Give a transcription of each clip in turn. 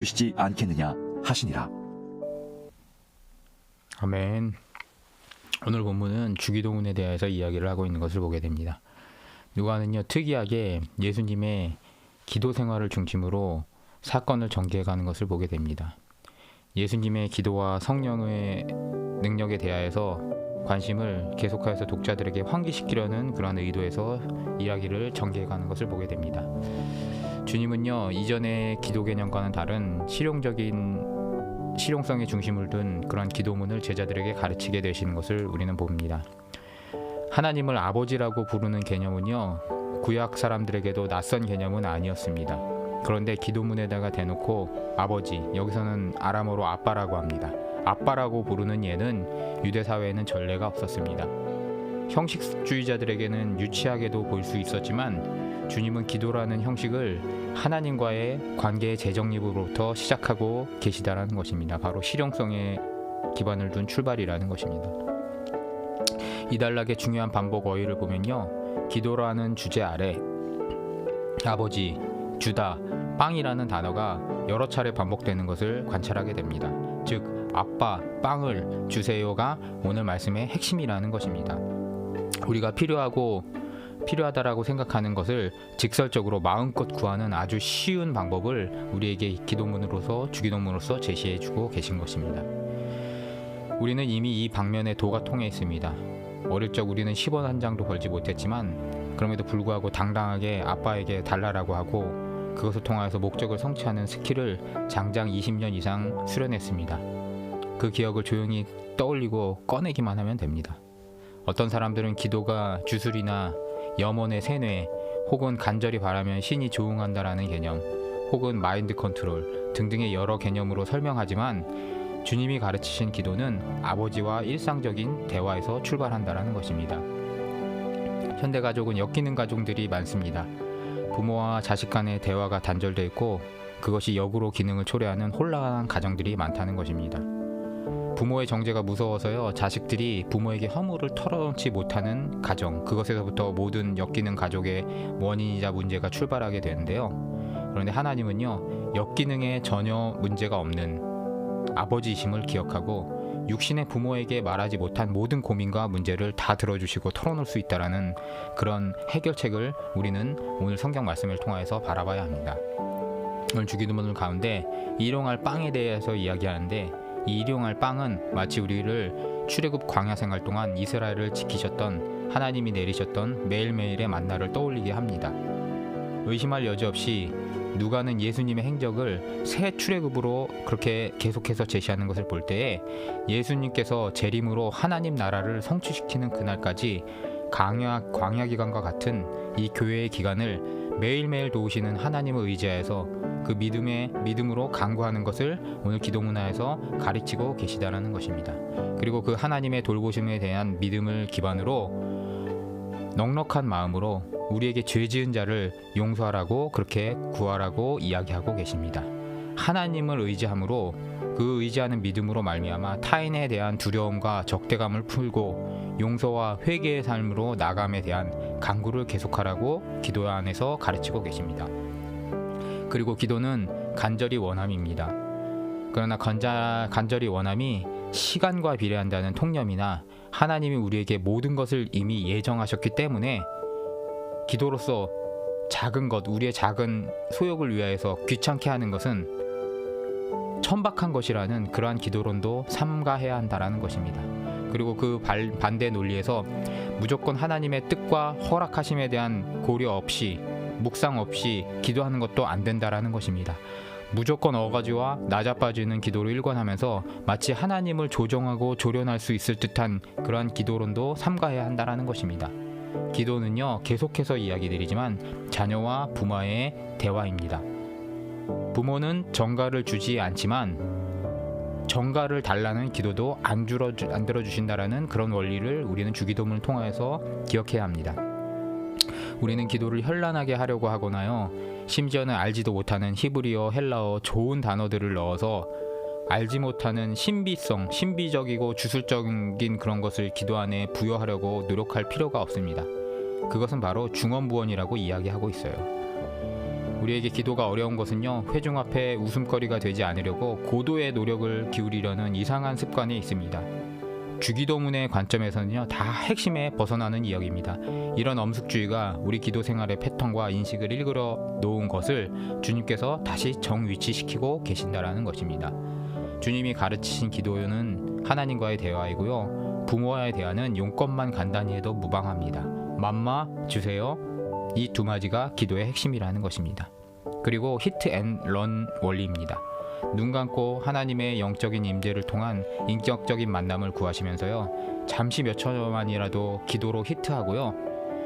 주시지 않겠느냐 하시니라. 아멘. 오늘 본문은 주기도문에 대해서 이야기를 하고 있는 것을 보게 됩니다. 누가는요, 특이하게 예수님의 기도 생활을 중심으로 사건을 전개해가는 것을 보게 됩니다. 예수님의 기도와 성령의 능력에 대하여서 관심을 계속해서 독자들에게 환기시키려는 그런 의도에서 이야기를 전개해가는 것을 보게 됩니다. 주님은요, 이전의 기도 개념과는 다른 실용성에 중심을 둔 그런 기도문을 제자들에게 가르치게 되시는 것을 우리는 봅니다. 하나님을 아버지라고 부르는 개념은요, 구약 사람들에게도 낯선 개념은 아니었습니다. 그런데 기도문에다가 대놓고 아버지, 여기서는 아람어로 아빠라고 합니다. 아빠라고 부르는 예는 유대 사회에는 전례가 없었습니다. 형식주의자들에게는 유치하게도 보일 수 있었지만 주님은 기도라는 형식을 하나님과의 관계의 재정립으로부터 시작하고 계시다라는 것입니다. 바로 실용성에 기반을 둔 출발이라는 것입니다. 이단락의 중요한 반복 어휘를 보면요, 기도라는 주제 아래 아버지, 주다, 빵이라는 단어가 여러 차례 반복되는 것을 관찰하게 됩니다. 즉 아빠, 빵을 주세요가 오늘 말씀의 핵심이라는 것입니다. 우리가 필요하다라고 생각하는 것을 직설적으로 마음껏 구하는 아주 쉬운 방법을 우리에게 주기도문으로서 제시해주고 계신 것입니다. 우리는 이미 이 방면에 도가 통해 있습니다. 어릴 적 우리는 10원 한 장도 벌지 못했지만 그럼에도 불구하고 당당하게 아빠에게 달라라고 하고 그것을 통하여서 목적을 성취하는 스킬을 장장 20년 이상 수련했습니다. 그 기억을 조용히 떠올리고 꺼내기만 하면 됩니다. 어떤 사람들은 기도가 주술이나 염원의 세뇌 혹은 간절히 바라면 신이 조응한다라는 개념 혹은 마인드 컨트롤 등등의 여러 개념으로 설명하지만 주님이 가르치신 기도는 아버지와 일상적인 대화에서 출발한다라는 것입니다. 현대 가족은 엮이는 가족들이 많습니다. 부모와 자식 간의 대화가 단절되어 있고 그것이 역으로 기능을 초래하는 혼란한 가정들이 많다는 것입니다. 부모의 정죄가 무서워서요, 자식들이 부모에게 허물을 털어놓지 못하는 가정, 그것에서부터 모든 엮이는 가족의 원인이자 문제가 출발하게 되는데요. 그런데 하나님은요, 엮기능에 전혀 문제가 없는 아버지이심을 기억하고 육신의 부모에게 말하지 못한 모든 고민과 문제를 다 들어주시고 털어놓을 수 있다라는 그런 해결책을 우리는 오늘 성경 말씀을 통해서 바라봐야 합니다. 오늘 주기도문 가운데 일용할 빵에 대해서 이야기하는데, 이 일용할 빵은 마치 우리를 출애굽 광야 생활 동안 이스라엘을 지키셨던 하나님이 내리셨던 매일매일의 만나를 떠올리게 합니다. 의심할 여지 없이 누가는 예수님의 행적을 새 출애굽으로 그렇게 계속해서 제시하는 것을 볼 때에 예수님께서 재림으로 하나님 나라를 성취시키는 그날까지 광야 기간과 같은 이 교회의 기간을 매일매일 도우시는 하나님을 의지하여서 그 믿음으로 간구하는 것을 오늘 기도문화에서 가르치고 계시다라는 것입니다. 그리고 그 하나님의 돌보심에 대한 믿음을 기반으로 넉넉한 마음으로 우리에게 죄 지은 자를 용서하라고 그렇게 구하라고 이야기하고 계십니다. 하나님을 의지함으로 그 의지하는 믿음으로 말미암아 타인에 대한 두려움과 적대감을 풀고 용서와 회개의 삶으로 나감에 대한 간구를 계속하라고 기도 안에서 가르치고 계십니다. 그리고 기도는 간절히 원함입니다. 그러나 간절히 원함이 시간과 비례한다는 통념이나 하나님이 우리에게 모든 것을 이미 예정하셨기 때문에 기도로서 작은 것, 우리의 작은 소욕을 위하여서 귀찮게 하는 것은 천박한 것이라는 그러한 기도론도 삼가해야 한다라는 것입니다. 그리고 그 반대 논리에서 무조건 하나님의 뜻과 허락하심에 대한 고려 없이 묵상 없이 기도하는 것도 안 된다라는 것입니다. 무조건 어거지와 낮아빠지는 기도로 일관하면서 마치 하나님을 조정하고 조련할 수 있을 듯한 그러한 기도론도 삼가해야 한다라는 것입니다. 기도는요, 계속해서 이야기드리지만 자녀와 부모의 대화입니다. 부모는 정가를 주지 않지만 정가를 달라는 기도도 안 들어주신다라는 그런 원리를 우리는 주기도문을 통해서 기억해야 합니다. 우리는 기도를 현란하게 하려고 하거나요, 심지어는 알지도 못하는 히브리어, 헬라어 좋은 단어들을 넣어서 알지 못하는 신비적이고 주술적인 그런 것을 기도 안에 부여하려고 노력할 필요가 없습니다. 그것은 바로 중언부언이라고 이야기하고 있어요. 우리에게 기도가 어려운 것은요, 회중 앞에 웃음거리가 되지 않으려고 고도의 노력을 기울이려는 이상한 습관에 있습니다. 주기도문의 관점에서는요, 다 핵심에 벗어나는 이야기입니다. 이런 엄숙주의가 우리 기도 생활의 패턴과 인식을 일그러 놓은 것을 주님께서 다시 정위치시키고 계신다라는 것입니다. 주님이 가르치신 기도는 하나님과의 대화이고요, 부모와의 대화는 용건만 간단히 해도 무방합니다. 맘마 주세요, 이 두 마디가 기도의 핵심이라는 것입니다. 그리고 히트 앤 런 원리입니다. 눈 감고 하나님의 영적인 임재를 통한 인격적인 만남을 구하시면서요, 잠시 몇 초만이라도 기도로 히트하고요,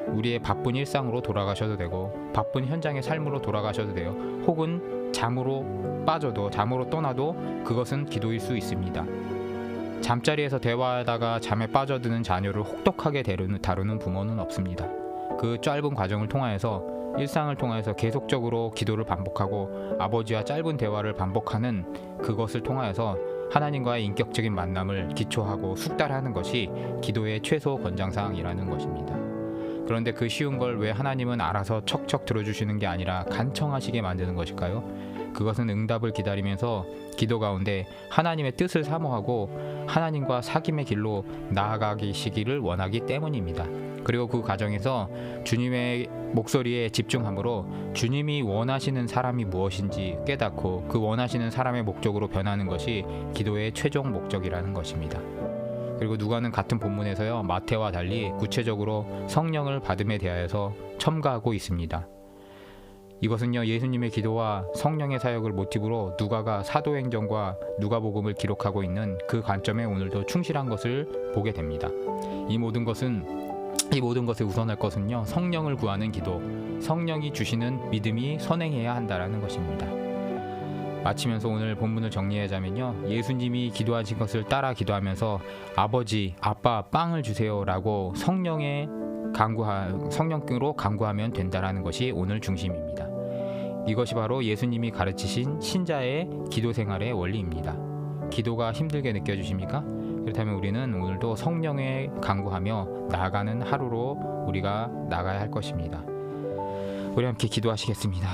우리의 바쁜 일상으로 돌아가셔도 되고 바쁜 현장의 삶으로 돌아가셔도 돼요. 혹은 잠으로 빠져도, 잠으로 떠나도 그것은 기도일 수 있습니다. 잠자리에서 대화하다가 잠에 빠져드는 자녀를 혹독하게 다루는 부모는 없습니다. 그 짧은 과정을 통하여서, 일상을 통하여서 계속적으로 기도를 반복하고 아버지와 짧은 대화를 반복하는 그것을 통하여서 하나님과의 인격적인 만남을 기초하고 숙달하는 것이 기도의 최소 권장사항이라는 것입니다. 그런데 그 쉬운 걸 왜 하나님은 알아서 척척 들어주시는 게 아니라 간청하시게 만드는 것일까요? 그것은 응답을 기다리면서 기도 가운데 하나님의 뜻을 사모하고 하나님과 사귐의 길로 나아가시기를 원하기 때문입니다. 그리고 그 과정에서 주님의 목소리에 집중함으로 주님이 원하시는 사람이 무엇인지 깨닫고 그 원하시는 사람의 목적으로 변하는 것이 기도의 최종 목적이라는 것입니다. 그리고 누가는 같은 본문에서요, 마태와 달리 구체적으로 성령을 받음에 대하여서 첨가하고 있습니다. 이것은요, 예수님의 기도와 성령의 사역을 모티브로 누가가 사도행전과 누가복음을 기록하고 있는 그 관점에 오늘도 충실한 것을 보게 됩니다. 이 모든 것에 우선할 것은요, 성령을 구하는 기도, 성령이 주시는 믿음이 선행해야 한다라는 것입니다. 마치면서 오늘 본문을 정리하자면요, 예수님이 기도하신 것을 따라 기도하면서 아버지, 아빠, 빵을 주세요라고 성령으로 간구하면 된다라는 것이 오늘 중심입니다. 이것이 바로 예수님이 가르치신 신자의 기도 생활의 원리입니다. 기도가 힘들게 느껴지십니까? 그렇다면 우리는 오늘도 성령에 간구하며 나아가는 하루로 우리가 나가야 할 것입니다. 우리 함께 기도하시겠습니다.